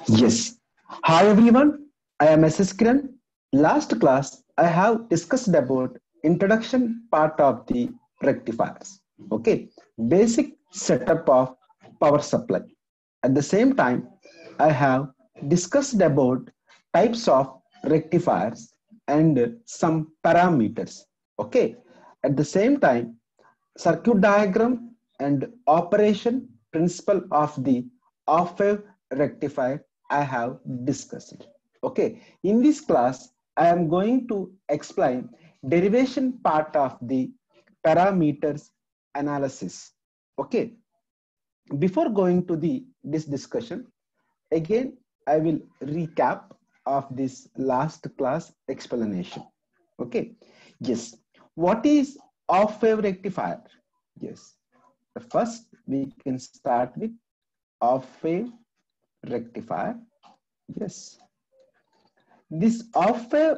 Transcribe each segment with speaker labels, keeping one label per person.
Speaker 1: Yes. Hi everyone. I am SS Kiran. Last class I have discussed about introduction part of the rectifiers. Okay. Basic setup of power supply. At the same time, I have discussed about types of rectifiers and some parameters. Okay. At the same time, circuit diagram and operation principle of the off-wave rectifier I have discussed. Okay, in this class, I am going to explain derivation part of the parameters analysis. Okay, before going to this discussion, again, I will recap of this last class explanation. Okay, yes. What is off-wave rectifier? Yes, the first we can start with off-wave rectifier. Yes, this off-wave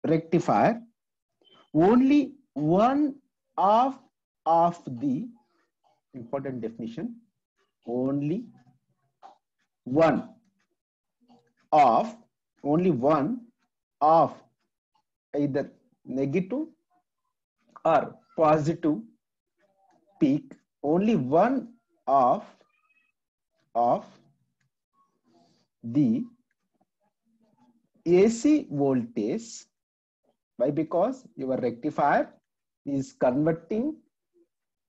Speaker 1: rectifier, only one of the important definition, only one of only one of either negative or positive peak, only one of the AC voltage. Why? Because your rectifier is converting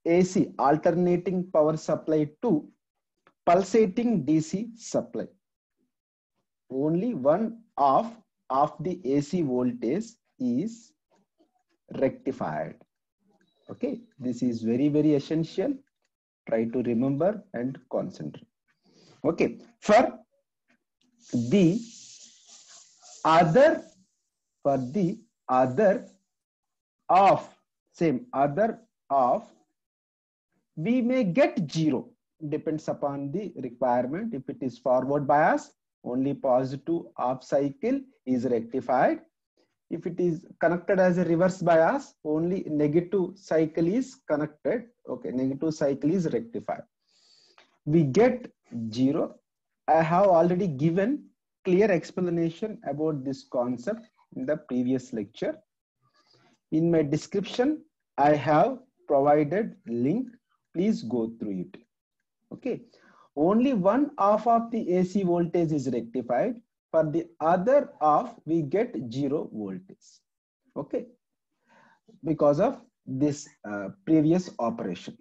Speaker 1: AC, alternating power supply, to pulsating DC supply. Only one of the AC voltage is rectified. Okay, this is very essential. Try to remember and concentrate. Okay, for the other for the other of same other of, we may get zero, depends upon the requirement. If it is forward bias, only positive off cycle is rectified. If it is connected as a reverse bias, only negative cycle is connected. Okay, negative cycle is rectified. We get zero. I have already given clear explanation about this concept in the previous lecture. In my description, I have provided link. Please go through it. Okay. Only one half of the AC voltage is rectified. For the other half, we get zero voltage. Okay. Because of this previous operation.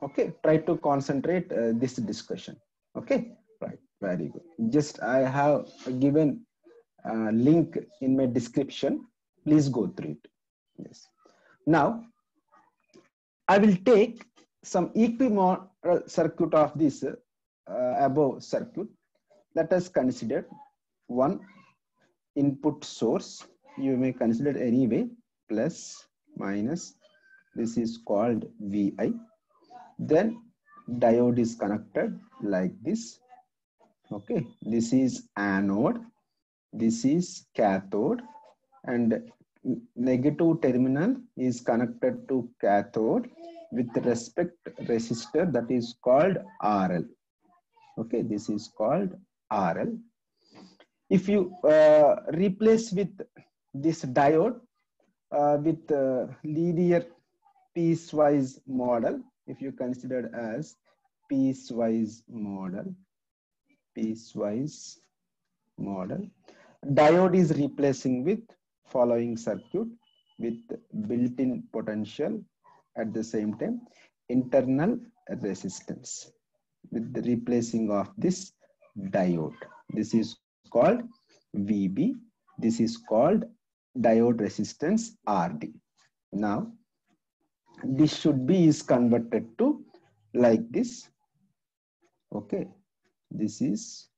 Speaker 1: Okay. Try to concentrate this discussion. Okay. Right. Very good. Just I have given link in my description. Please go through it. Yes. Now, I will take some equimoral circuit of this above circuit. Let us consider one input source. You may consider anyway, plus, minus. This is called VI. Then diode is connected like this. Okay, this is anode. This is cathode, and negative terminal is connected to cathode with respect resistor, that is called RL. Okay, this is called RL. If you replace with this diode with linear piecewise model, if you consider as piecewise model, diode is replacing with following circuit with built-in potential, at the same time internal resistance, with the replacing of this diode. This is called VB. This is called diode resistance RD. Now this should be is converted to like this. Okay, this is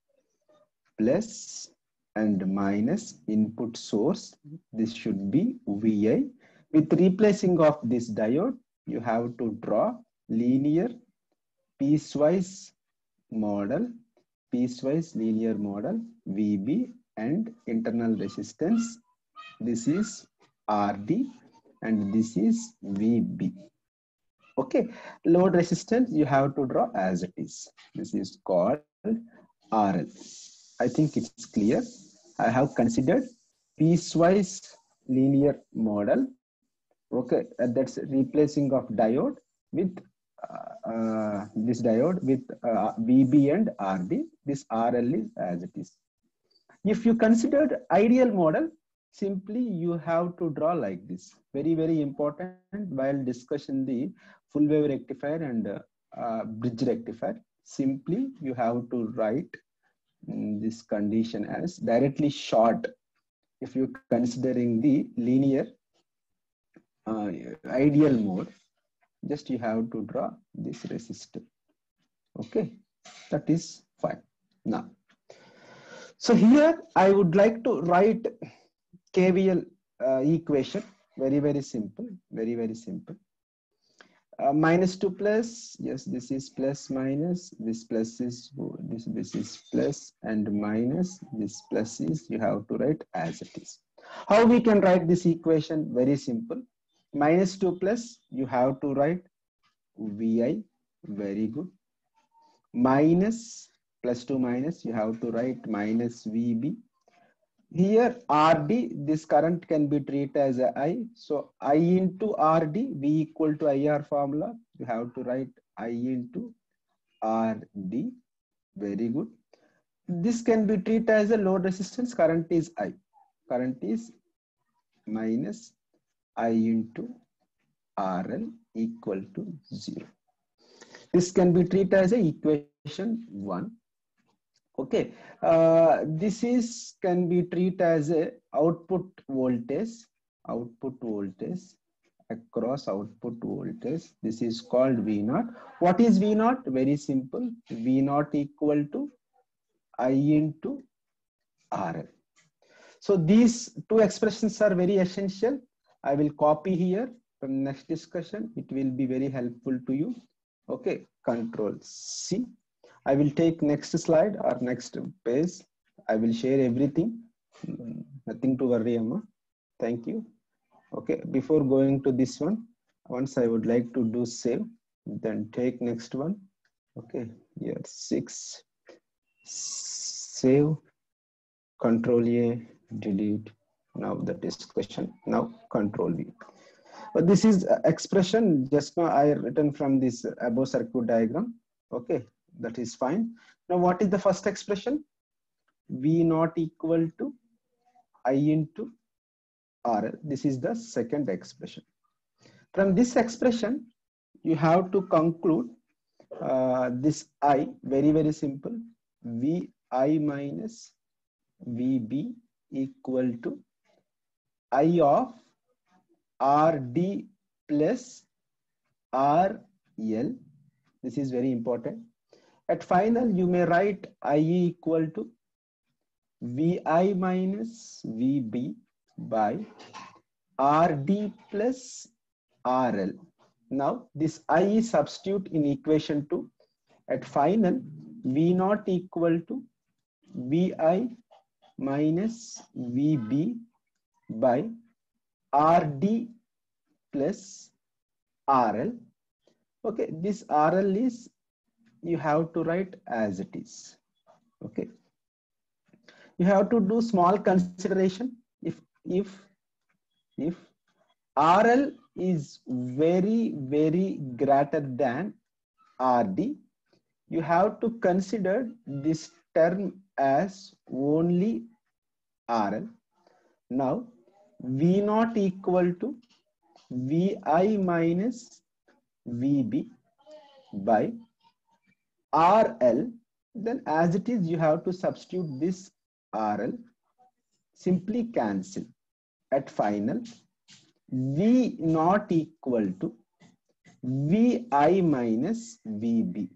Speaker 1: plus and minus input source. This should be VI. With replacing of this diode, you have to draw linear piecewise linear model, VB, and internal resistance. This is RD and this is VB. Okay, load resistance you have to draw as it is. This is called RL. I I think it's clear. I have considered piecewise linear model. Okay, that's replacing of diode with this diode with VB and RD. This RL is as it is. If you considered ideal model, simply you have to draw like this. Very, very important while discussing the full wave rectifier and bridge rectifier. Simply you have to write this condition as directly short. If you considering the linear ideal mode, just you have to draw this resistor. Okay, that is fine. Now, so here I would like to write KVL equation. Very, very simple. Very, very simple. Minus 2 plus, yes, this is plus minus, this plus is this is plus and minus, this plus is you have to write as it is. How we can write this equation? Very simple. Minus 2 plus, you have to write VI, very good. Minus, plus 2 minus, you have to write minus VB. Here RD, this current can be treated as a I. So I into RD, V equal to IR formula. You have to write I into RD. Very good. This can be treated as a load resistance. Current is I. Current is minus I into RL equal to 0. This can be treated as a equation 1. Okay, this is can be treated as a output voltage across output voltage. This is called V0. What is V0? Very simple. V0 equal to I into RL. So these two expressions are very essential. I will copy here from next discussion. It will be very helpful to you. Okay, Control C. I will take next slide or next page. I will share everything. Nothing to worry, Amma. Thank you. Okay, before going to this one, once I would like to do save, then take next one. Okay, here 6. Save, Control A, delete. Now the discussion. Now Control V. But this is expression just now I written from this above circuit diagram. Okay. That is fine. Now, what is the first expression? V0 equal to I into RL. This is the second expression. From this expression, you have to conclude this I, very, very simple. Vi minus Vb equal to I of Rd plus RL. This is very important. At final, you may write IE equal to Vi minus Vb by Rd plus RL. Now, this IE substitute in equation 2. At final, V0 equal to Vi minus Vb by Rd plus RL. Okay, this RL is you have to write as it is. Okay, you have to do small consideration. If RL is very, very greater than RD, you have to consider this term as only RL. Now V0 equal to Vi minus Vb by RL, then as it is you have to substitute this RL, simply cancel. At final, V0 equal to Vi minus Vb.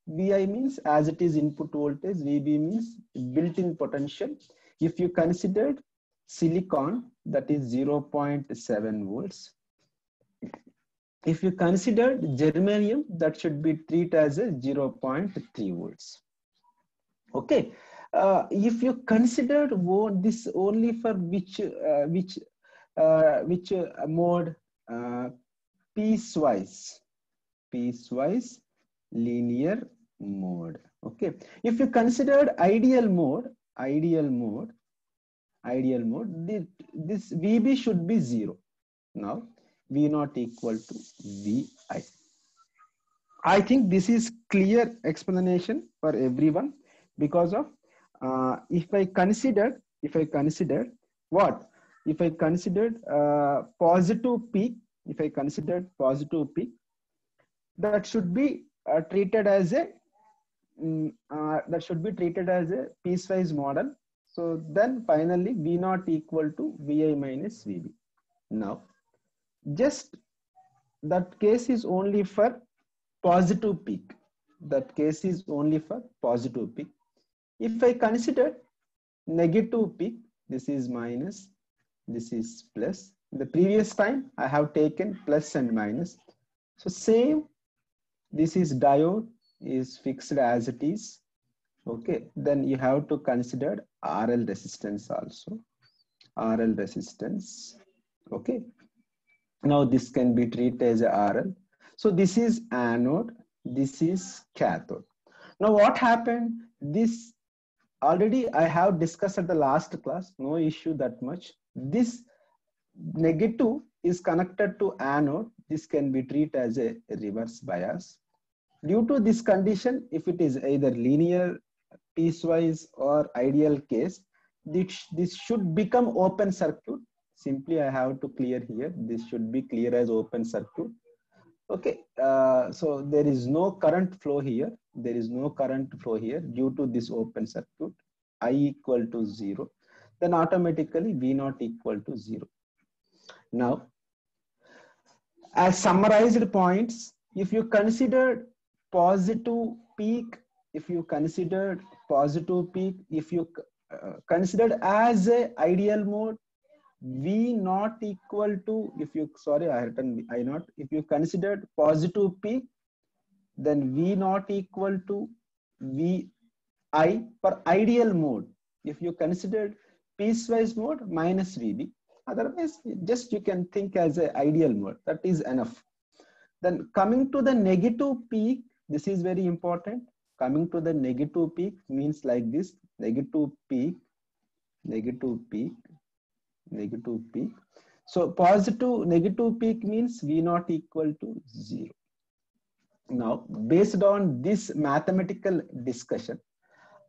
Speaker 1: Vi means as it is input voltage, Vb means built-in potential. If you considered silicon, that is 0.7 volts. If you consider germanium, that should be treated as a 0.3 volts. Okay. If you consider this only for which mode, piecewise linear mode. Okay. If you considered ideal mode, ideal mode, this VB should be 0. Now V naught equal to Vi. I think this is clear explanation for everyone, because of if I considered what? If I considered positive peak, that should be treated as a piecewise model. So then finally V naught equal to Vi minus Vb. Now just that case is only for positive peak. If I consider negative peak, this is minus, this is plus. The previous time I have taken plus and minus. So same, this is diode is fixed as it is. Okay, then you have to consider RL resistance also. Okay. Now this can be treated as a RL. So this is anode, this is cathode. Now what happened? This already I have discussed at the last class, no issue that much. This negative is connected to anode. This can be treated as a reverse bias. Due to this condition, if it is either linear, piecewise or ideal case, this should become open circuit. Simply I have to clear here. This should be clear as open circuit. Okay, so there is no current flow here. Due to this open circuit. I equal to 0. Then automatically V naught equal to 0. Now, as summarized points, if you consider positive peak, if you considered as a ideal mode, V naught equal to, if you considered positive peak, then V naught equal to Vi for ideal mode. If you considered piecewise mode, minus Vb. Otherwise, just you can think as an ideal mode. That is enough. Then coming to the negative peak, this is very important. Coming to the negative peak means like this: negative peak. So positive negative peak means V naught equal to 0. Now, based on this mathematical discussion,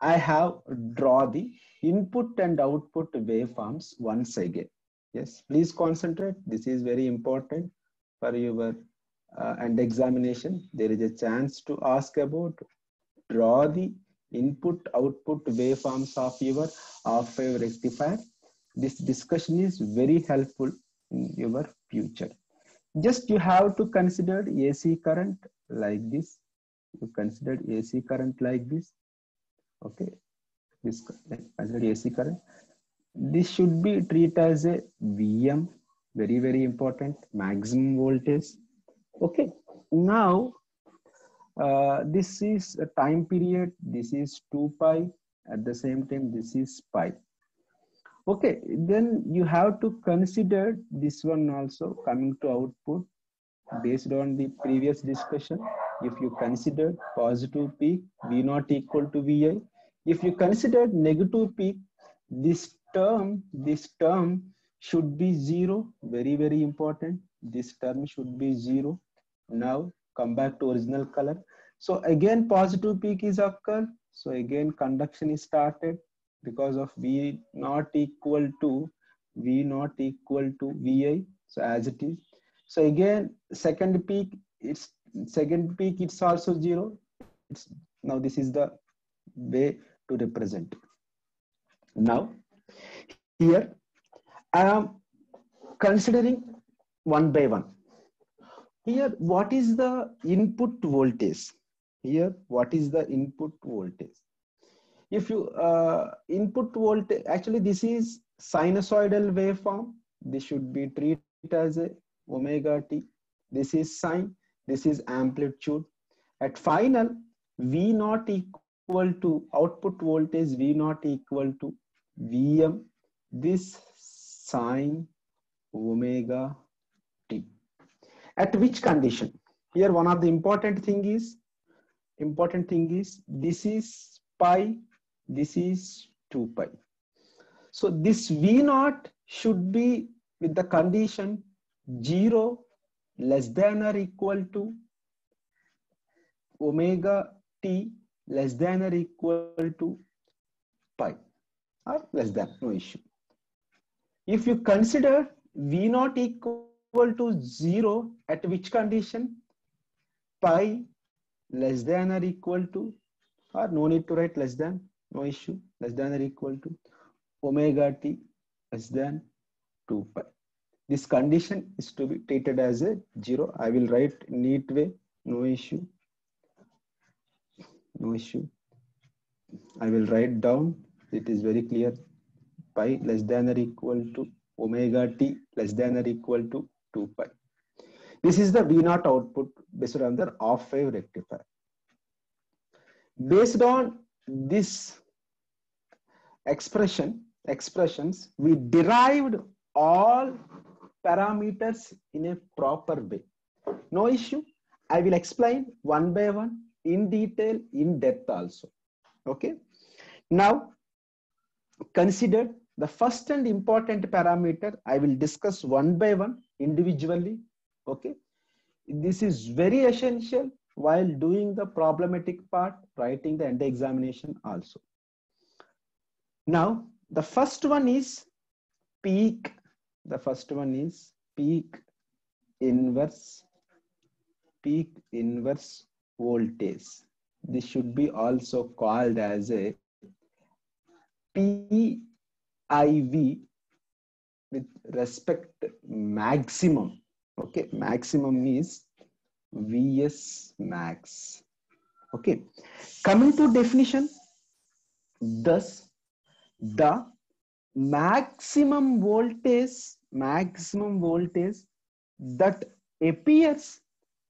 Speaker 1: I have draw the input and output waveforms once again. Yes, please concentrate. This is very important for your and examination. There is a chance to ask about draw the input output waveforms of your half-wave rectifier. This discussion is very helpful in your future. Just you have to consider AC current like this. You consider AC current like this. Okay, this consider AC current. This should be treated as a VM, very, very important, maximum voltage. Okay, now this is a time period, this is 2 pi, at the same time this is pi. Okay, then you have to consider this one also. Coming to output, based on the previous discussion, if you consider positive peak, V naught equal to Vi. If you consider negative peak, this term should be 0. Very, very important. This term should be 0. Now come back to original color. So again positive peak is occurred. So again conduction is started because of V naught equal to Vi. So as it is. So again second peak it's also 0. Now this is the way to represent. Now here I am considering one by one. Here, what is the input voltage? If you input voltage, actually this is sinusoidal waveform. This should be treated as a omega t. This is sine. This is amplitude. At final, V naught equal to output voltage. V naught equal to Vm. This sine omega t. At which condition? Here one of the important thing is this is pi, this is 2 pi. So this V naught should be with the condition 0 less than or equal to omega t less than or equal to pi or less than, no issue. If you consider V naught equal to 0 at which condition? Pi less than or equal to, or no need to write less than, no issue, less than or equal to omega t less than 2 pi. This condition is to be treated as a 0. I will write neat way, no issue, no issue. I will write down, it is very clear, pi less than or equal to omega t less than or equal to 2 pi. This is the V naught output based on the off wave rectifier. Based on this expressions, we derived all parameters in a proper way. No issue. I will explain one by one in detail, in depth also. Okay. Now, consider the first and important parameter. I will discuss one by one individually. Okay. This is very essential while doing the problematic part, writing the end examination also. Now, the first one is peak. The first one is peak inverse voltage. This should be also called as a PIV with respect maximum. Okay, maximum is Vs max. Okay, coming to definition, thus the maximum voltage that appears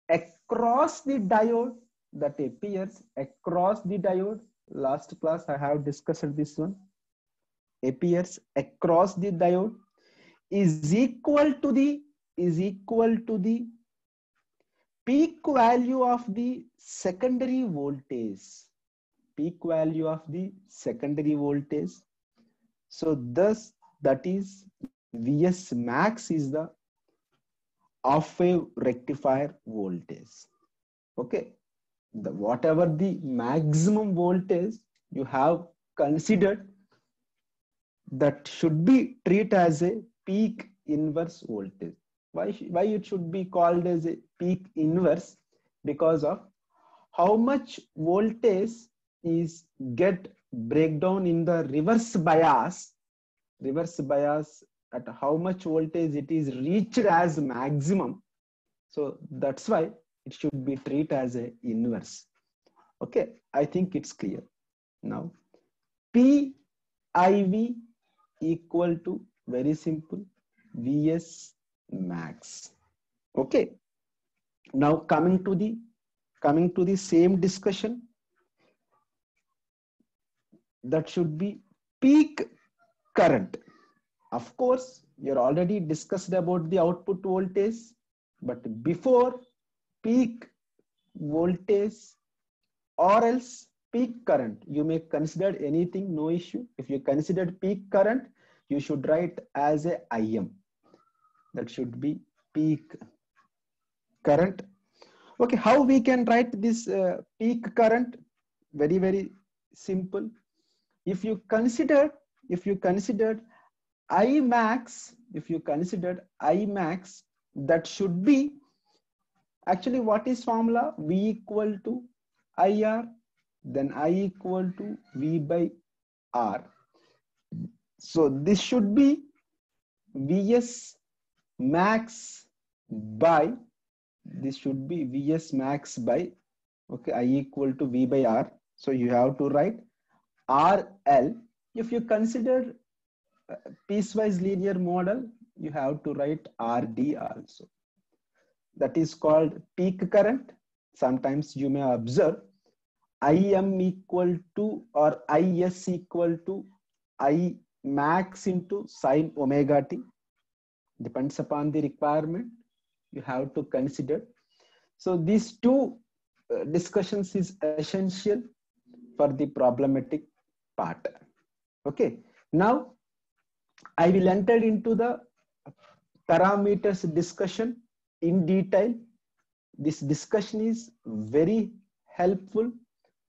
Speaker 1: across the diode, last class I have discussed this one, appears across the diode is equal to the peak value of the secondary voltage. So thus that is Vs max is the off wave rectifier voltage. Okay, whatever the maximum voltage you have considered, that should be treated as a peak inverse voltage. Why it should be called as a peak inverse? Because of how much voltage is get breakdown in the reverse bias, at how much voltage it is reached as maximum. So that's why it should be treated as a inverse. Okay, I think it's clear. Now, PIV equal to, very simple, Vs max. Okay. Now coming to the same discussion, that should be peak current. Of course, you're already discussed about the output voltage, but before peak voltage or else peak current, you may consider anything, no issue. If you considered peak current, you should write as a Im. That should be peak current. Okay, how we can write this peak current? Very, very simple. If you considered Imax, that should be, actually what is formula? V equal to IR, then I equal to V by R. So this should be Vs max by, okay, I equal to V by R. So you have to write RL. If you consider piecewise linear model, you have to write RD also. That is called peak current. Sometimes you may observe Im equal to or Is equal to I max into sine omega t. Depends upon the requirement. You have to consider. So these two discussions is essential for the problematic part. Okay. Now I will enter into the parameters discussion in detail. This discussion is very helpful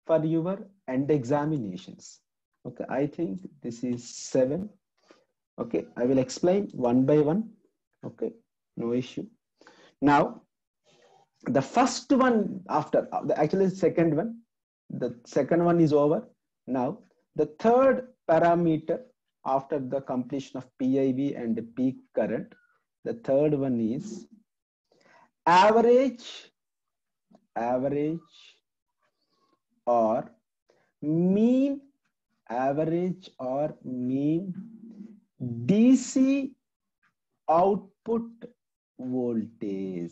Speaker 1: for your end examinations. Okay, I think this is 7. Okay, I will explain one by one. Okay, no issue. Now, the first one after, actually the second one, the second one is over. Now, the third parameter after the completion of PIV and peak current, the third one is average or mean DC output voltage.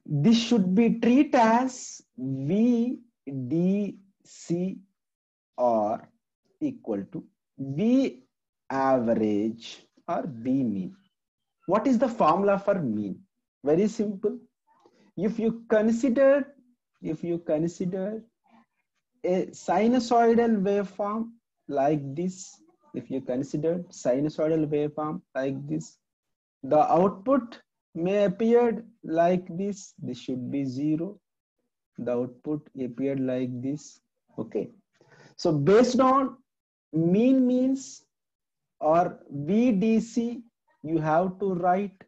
Speaker 1: This should be treated as VDC or equal to V average or V mean. What is the formula for mean? Very simple. If you consider a sinusoidal waveform like this, the output may appear like this. This should be 0. The output appeared like this. Okay. So based on mean means or VDC, you have to write,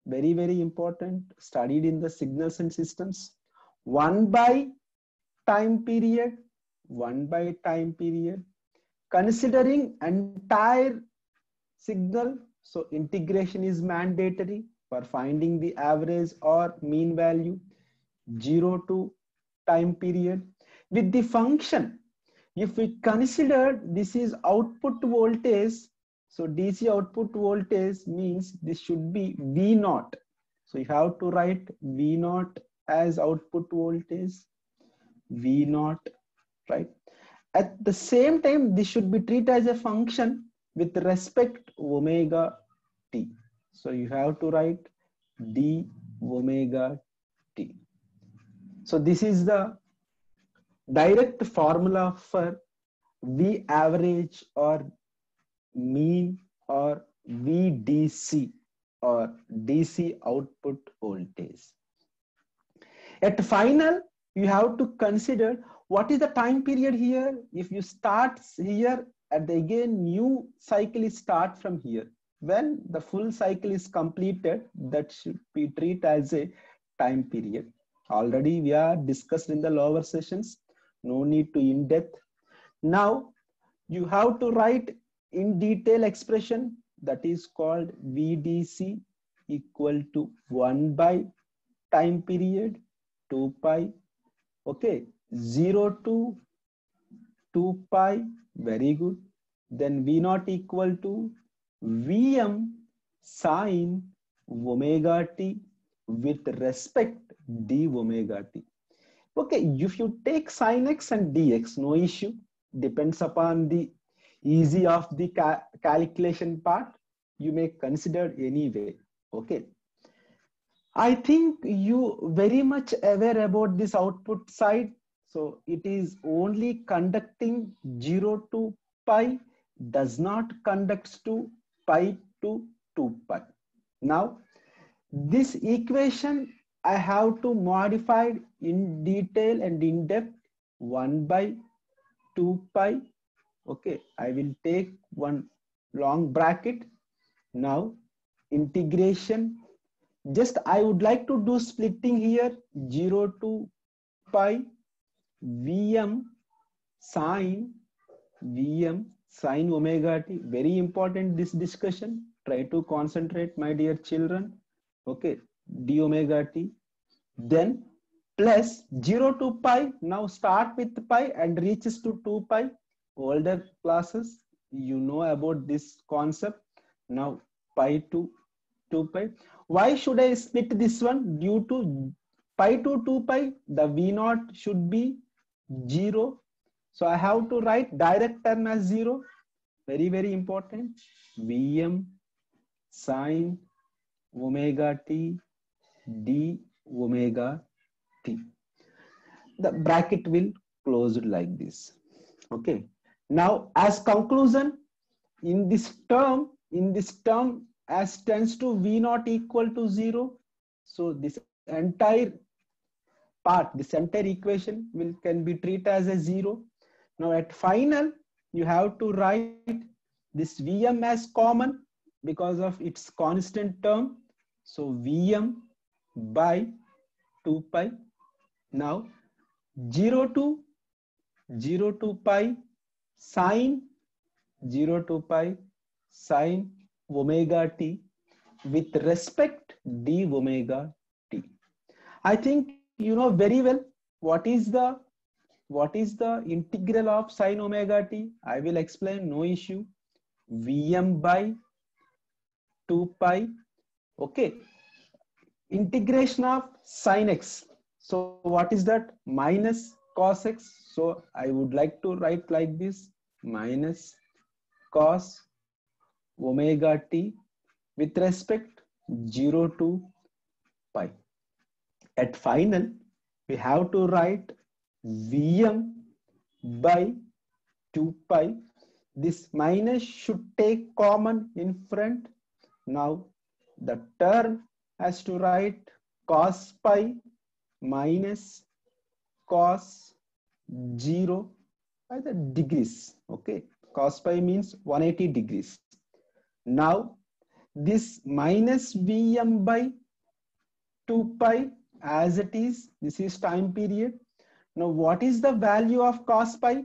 Speaker 1: very, very important, studied in the signals and systems, 1 by time period, considering entire signal. So integration is mandatory for finding the average or mean value, 0 to time period. With the function, if we consider this is output voltage, so DC output voltage means this should be V naught. So you have to write V naught as output voltage, V naught, right? At the same time, this should be treated as a function with respect omega t. So you have to write d omega t. So this is the direct formula for V average or mean or VDC or DC output voltage. At final, you have to consider what is the time period here. If you start here at the again new cycle is start from here. When the full cycle is completed, that should be treated as a time period. Already we are discussed in the lower sessions. No need to in depth. Now you have to write in detail expression that is called VDC equal to 1 by time period 2 pi. Okay, 0 to 2 pi, very good. Then V naught equal to Vm sine omega t with respect d omega t. Okay, if you take sin x and dx, no issue, depends upon the easy of the calculation part, you may consider anyway. Okay, I think you very much aware about this output side. So it is only conducting 0 to pi, does not conducts to pi to 2 pi. Now this equation I have to modify in detail and in depth, 1 by 2 pi. Okay, I will take one long bracket. Now integration, just I would like to do splitting here, 0 to pi Vm sine omega t. Very important this discussion. Try to concentrate, my dear children. Okay, d omega t. Then plus 0 to pi. Now start with pi and reaches to 2 pi. Older classes, you know about this concept. Now pi to 2 pi. Why should I split this one? Due to pi to 2 pi, the V naught should be 0. So I have to write direct term as 0. Very, very important. Vm sine omega t d omega t. The bracket will closed like this. Okay. Now, as conclusion, in this term, as tends to V naught equal to 0, so this entire part, this entire equation can be treated as a 0. Now at final, you have to write this Vm as common because of its constant term. So Vm by 2 pi. Now 0 to pi sine 0 to pi sine omega t with respect d omega t. I think you know very well what is the integral of sine omega t. I will explain, no issue. Vm by 2 pi. Okay. Integration of sine x. So what is that? Minus cos x. So I would like to write like this, minus cos omega t with respect 0 to pi. At final, we have to write Vm by 2 pi. This minus should take common in front. Now the term has to write cos pi minus cos 0 by the degrees. Okay, cos pi means 180 degrees. Now this minus Vm by 2 pi as it is, this is time period. Now what is the value of cos pi?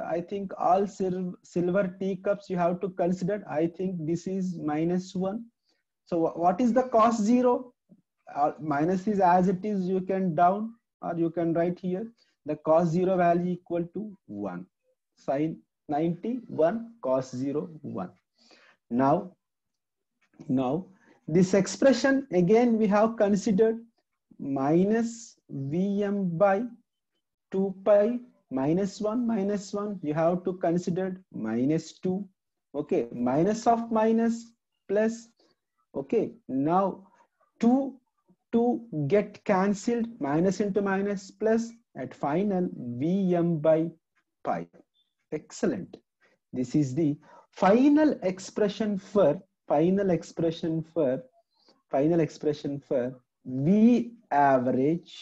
Speaker 1: I think all silver teacups you have to consider. I think this is -1. So what is the cos 0? Minus is as it is, you can down or you can write here. The cos 0 value equal to 1. Sin 90, 1, cos 0, 1. Now this expression again we have considered minus Vm by 2 pi minus 1, you have to consider -2. Okay, minus of minus plus. Okay, now 2 get cancelled, minus into minus plus, at final Vm by pi. Excellent. This is the final expression for V average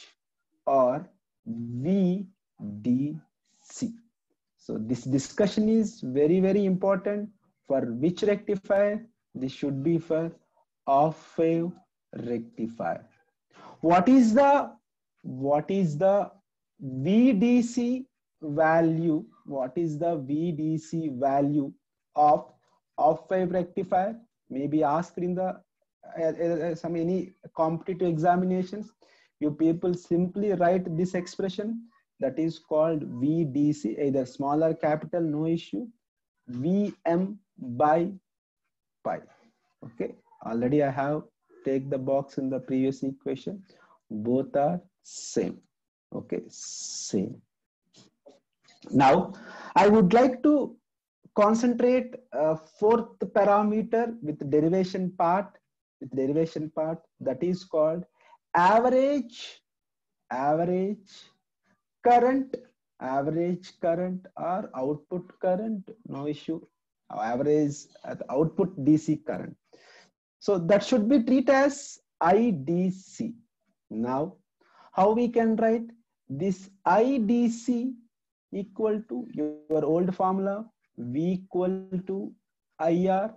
Speaker 1: or VDC. So this discussion is very, very important. For which rectifier? This should be for off-wave rectifier. What is the VDC value? What is the VDC value of off-wave rectifier? Maybe asked in the any competitive examinations. You people simply write this expression, that is called VDC, either small or capital, no issue. Vm by pi. Okay, already I have take the box in the previous equation. Both are same. Okay, same. Now I would like to concentrate fourth parameter with derivation part. That is called average current or output current, no issue. Average output DC current. So that should be treated as IDC. Now how we can write this? IDC equal to your old formula, V equal to IR.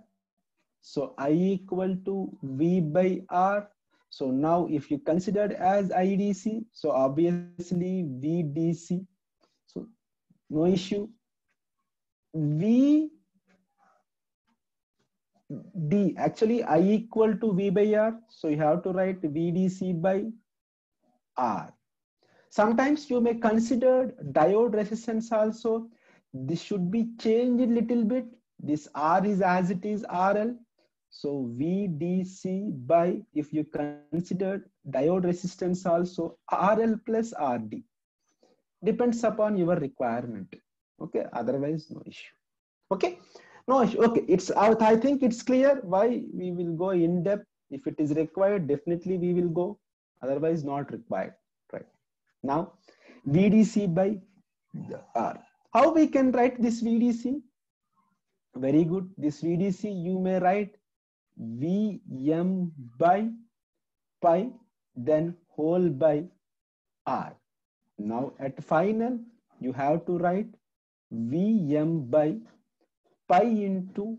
Speaker 1: So I equal to V by R. So now if you consider it as IDC, so obviously VDC. So no issue. VD, actually I equal to V by R. So you have to write VDC by R. Sometimes you may consider diode resistance also. This should be changed a little bit. This R is as it is RL. So VDC by, if you consider diode resistance also, RL plus RD. Depends upon your requirement. Okay, otherwise no issue. Okay, no issue. Okay, it's out. I think it's clear why we will go in depth. If it is required, definitely we will go. Otherwise, not required. Right. Now, VDC by the R. How we can write this VDC? Very good. This VDC you may write Vm by pi, then whole by R. Now at final, you have to write Vm by pi into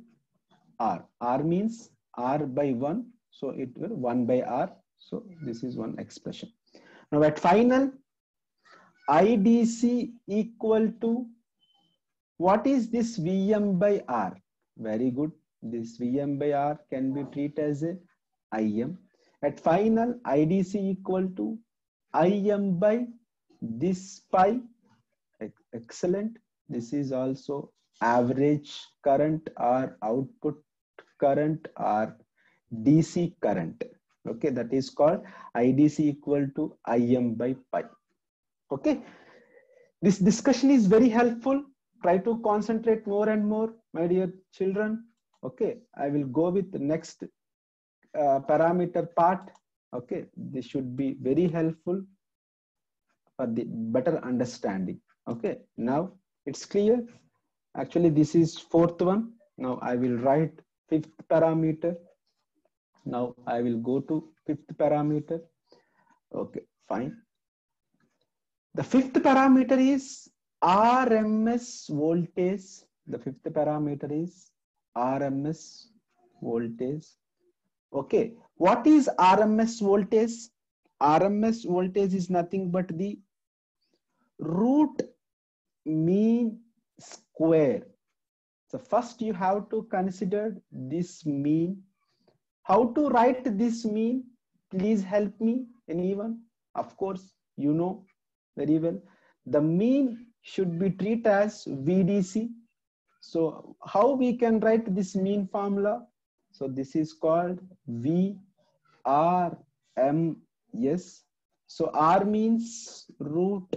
Speaker 1: R. R means R by 1. So it will 1 by R. So this is one expression. Now at final, IDC equal to, what is this Vm by R? Very good. This Vm by R can be treated as a Im. At final, IDC equal to Im by this pi. Excellent. This is also average current or output current or DC current. Okay, that is called IDC equal to Im by pi. Okay, this discussion is very helpful. Try to concentrate more and more, my dear children. Okay, I will go with the next parameter part. Okay, this should be very helpful for the better understanding. Okay, now it's clear. Actually, this is fourth one. Now I will write fifth parameter. Now I will go to fifth parameter. Okay, fine. The fifth parameter is RMS voltage. The fifth parameter is RMS voltage. Okay, what is RMS voltage? RMS voltage is nothing but the root mean square. So first you have to consider this mean. How to write this mean? Please help me, anyone? Of course, you know very well. The mean should be treated as VDC. So how we can write this mean formula? So this is called VRMS. So R means root,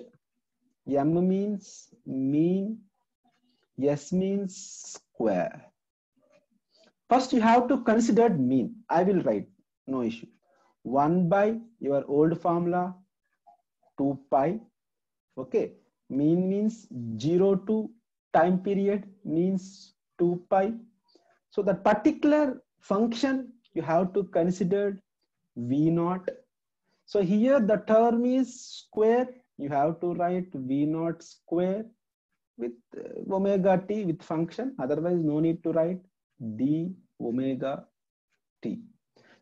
Speaker 1: M means mean, S means square. First you have to consider mean. I will write, no issue. 1 by your old formula, 2 pi. Okay, mean means 0 to time period means 2 pi. So that particular function you have to consider V naught. So here the term is square. You have to write V naught square with omega t with function. Otherwise, no need to write d omega t.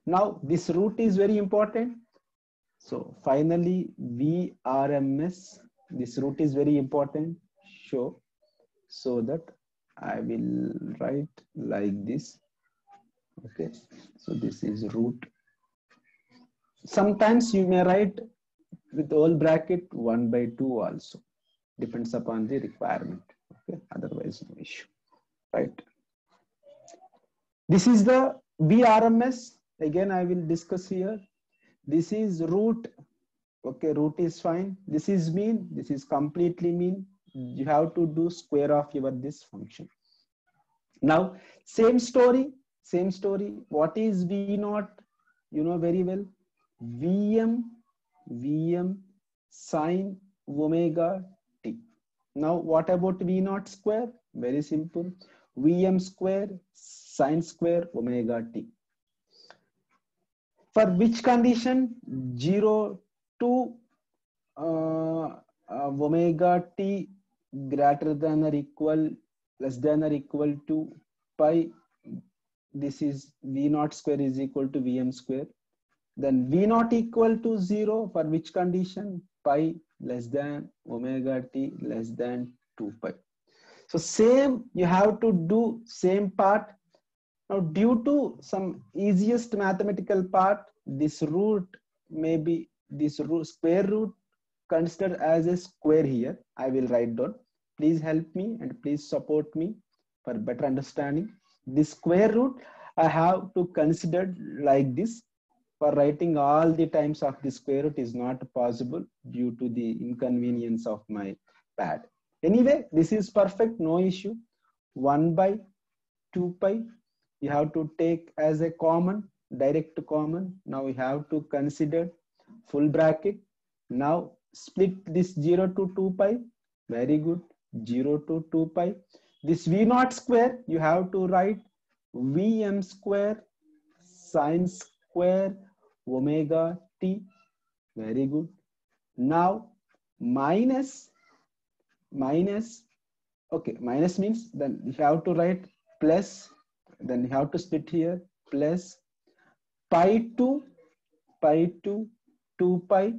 Speaker 1: Now this root is very important. So finally, VRMS. This root is very important. Show so that I will write like this. Okay, so this is root. Sometimes you may write with all bracket 1 by 2 also. Depends upon the requirement. Okay, otherwise no issue. Right. This is the VRMS. Again, I will discuss here. This is root. Okay, root is fine. This is mean. This is completely mean. You have to do square of your this function. Now, same story. What is V naught? You know very well. Vm sine omega t. Now, what about V naught square? Very simple. Vm square sine square omega t. For which condition? 0 to omega t greater than or equal, less than or equal to pi. This is V naught square is equal to Vm square. Then V naught equal to 0 for which condition? Pi less than omega t less than 2 pi. So same, you have to do same part. Now due to some easiest mathematical part, this root may be this root, square root considered as a square here. I will write down. Please help me and please support me for better understanding. This square root I have to consider like this. For writing all the times of the square root is not possible due to the inconvenience of my pad. Anyway, this is perfect, no issue. 1 by 2 pi. You have to take as a common, direct common. Now we have to consider full bracket. Now split this 0 to 2 pi. Very good. 0 to 2 pi. This V naught square, you have to write Vm square sine square omega t. Very good. Now minus, okay, minus means then you have to write plus, then you have to split here, plus pi to 2 pi.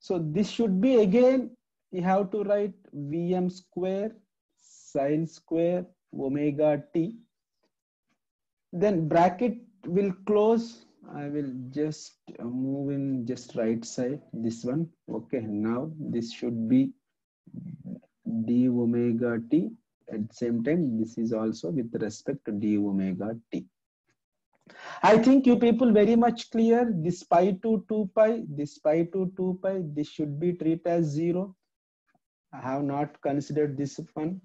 Speaker 1: So this should be again, you have to write Vm square sine square omega t. Then bracket will close. I will just move in just right side, this one. Okay, now this should be d omega t. At the same time, this is also with respect to d omega t. I think you people very much clear. This pi to 2 pi, this pi to 2 pi, this should be treated as 0. I have not considered this one.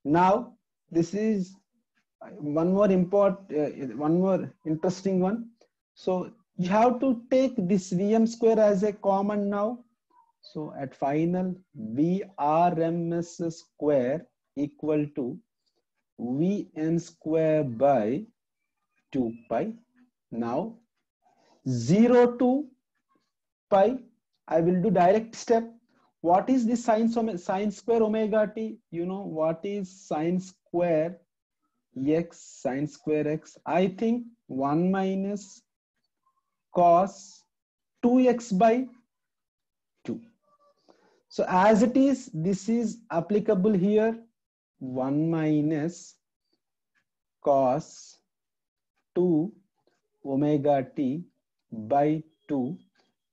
Speaker 1: Now, this is one more interesting one. So you have to take this Vm square as a common now. So at final, Vrms square equal to Vm square by 2 pi. Now 0 to pi, I will do direct step. What is the sine square omega t? You know what is sine square x, sine square x? I think 1 minus cos 2x by 2. So as it is, this is applicable here. 1 minus cos 2 omega t by 2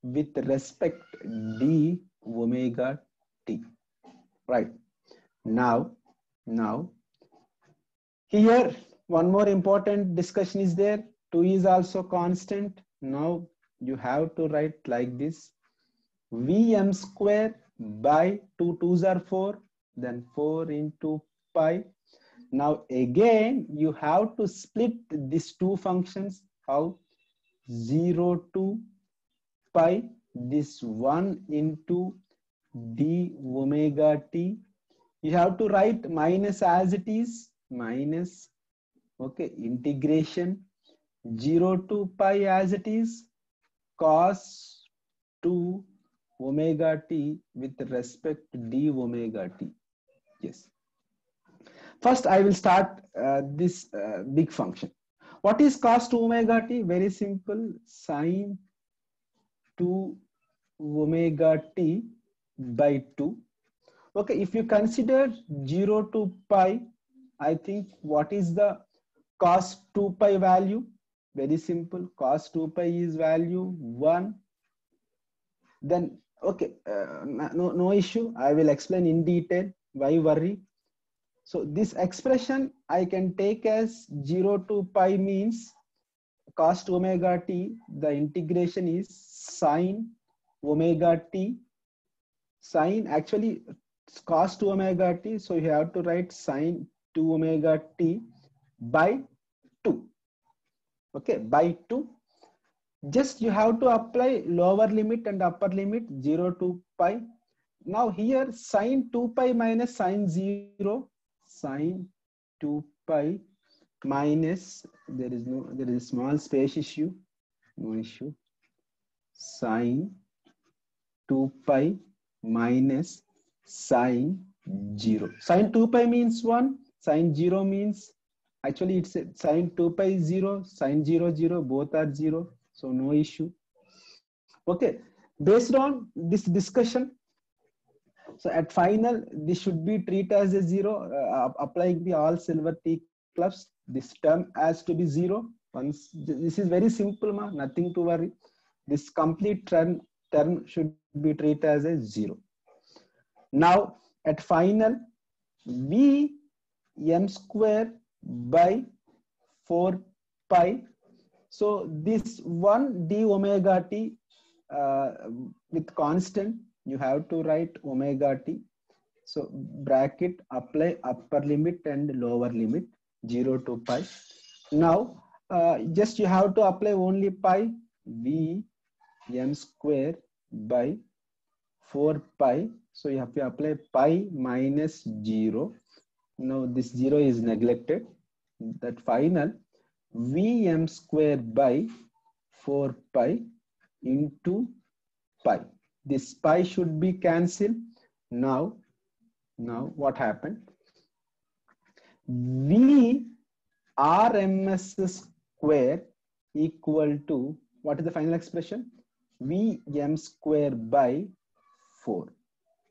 Speaker 1: with respect d omega t. Right. Now here one more important discussion is there. 2 is also constant. Now you have to write like this. Vm square by 2 2s are 4, then 4 into pi. Now again you have to split these two functions. How? 0 to pi, this 1 into d omega t. You have to write minus as it is, minus, okay, integration 0 to pi as it is, cos 2 omega t with respect to d omega t. Yes. First, I will start this big function. What is cos 2 omega t? Very simple. Sine 2 omega t by 2. Okay, if you consider 0 to pi, I think what is the cos 2 pi value? Very simple. Cos 2 pi is value 1. Then, okay, no issue. I will explain in detail. Why worry? So this expression I can take as 0 to pi means cos 2 omega t. The integration is sine omega t. Sine actually cos 2 omega t. So you have to write sine 2 omega t by 2. Okay, by 2. Just you have to apply lower limit and upper limit 0 to pi. Now here sine 2 pi minus sine 0. Sine 2 pi minus, there is a small space issue, no issue, sine 2 pi minus sine 0. Sine 2 pi means 1, sine 0 means, actually it's sine 2 pi is 0, sine 0 0, both are 0, so no issue. Okay, based on this discussion, so at final, this should be treated as a 0, applying the all silver T clubs. This term has to be 0. Once this is very simple, nothing to worry. This complete term should be treated as a 0. Now at final, Vm square by 4 pi. So this 1 d omega t with constant, you have to write omega t. So bracket, apply upper limit and lower limit 0 to pi. Now just you have to apply only pi. V m square by 4 pi. So you have to apply pi minus 0. Now this 0 is neglected. That final Vm square by 4 pi into pi. This pi should be cancelled. Now what happened? V RMS square equal to, what is the final expression? Vm square by 4.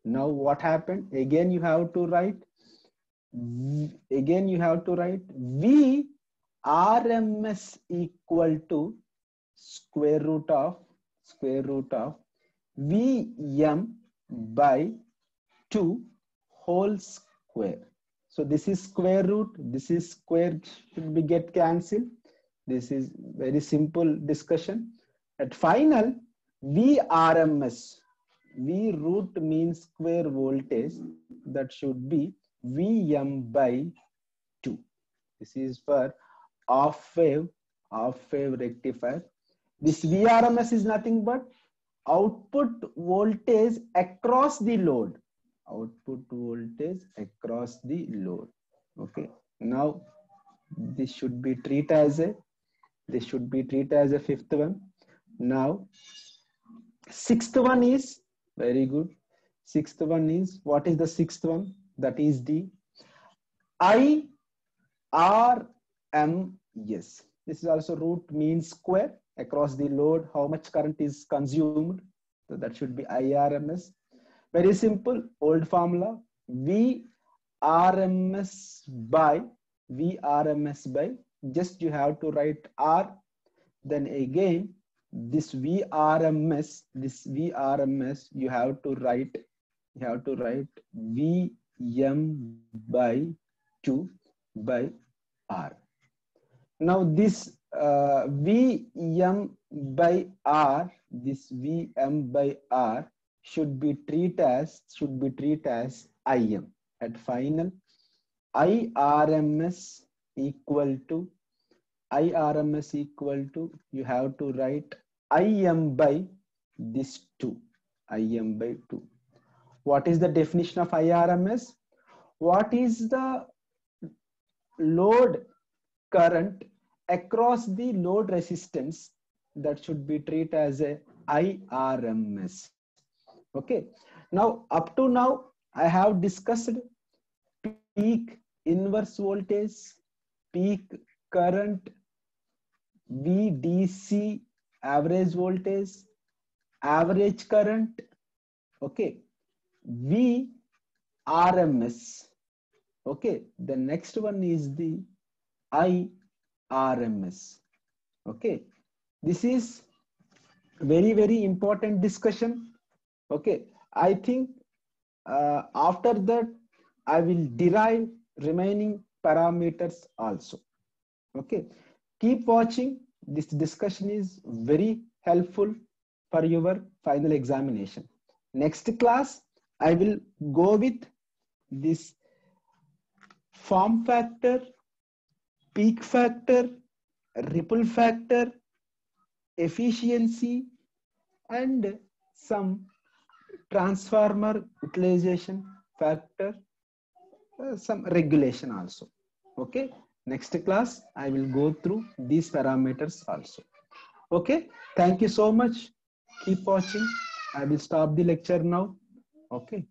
Speaker 1: Now what happened? Again you have to write V RMS equal to square root of Vm by 2 whole square. So this is square root, this is square, should be get cancelled. This is very simple discussion. At final, VRMS, V root means square voltage, that should be Vm by 2. This is for off wave rectifier. This VRMS is nothing but output voltage across the load. Output voltage across the load. Okay. Now this should be treated as a fifth one. Now sixth one is very good. Sixth one is, what is the sixth one? That is the IRMS. This is also root means square across the load. How much current is consumed? So that should be IRMS. Very simple, old formula. VRMS by, just you have to write R. Then again, this VRMS, you have to write Vm by 2 by R. Now this Vm by R, should be treated as Im. At final, IRMS equal to, you have to write Im by this 2. What is the definition of IRMS? What is the load current across the load resistance? That should be treated as a IRMS. Okay. Now up to now I have discussed peak inverse voltage, peak current, VDC average voltage, average current, okay, VRMS. Okay, the next one is the IRMS. Okay, this is very, very important discussion. Okay, I think after that I will derive remaining parameters also. Okay, keep watching. This discussion is very helpful for your final examination. Next class I will go with this form factor, peak factor, ripple factor, efficiency, and some transformer utilization factor, some regulation also. Okay, next class I will go through these parameters also. Okay, thank you so much. Keep watching. I will stop the lecture now. Okay.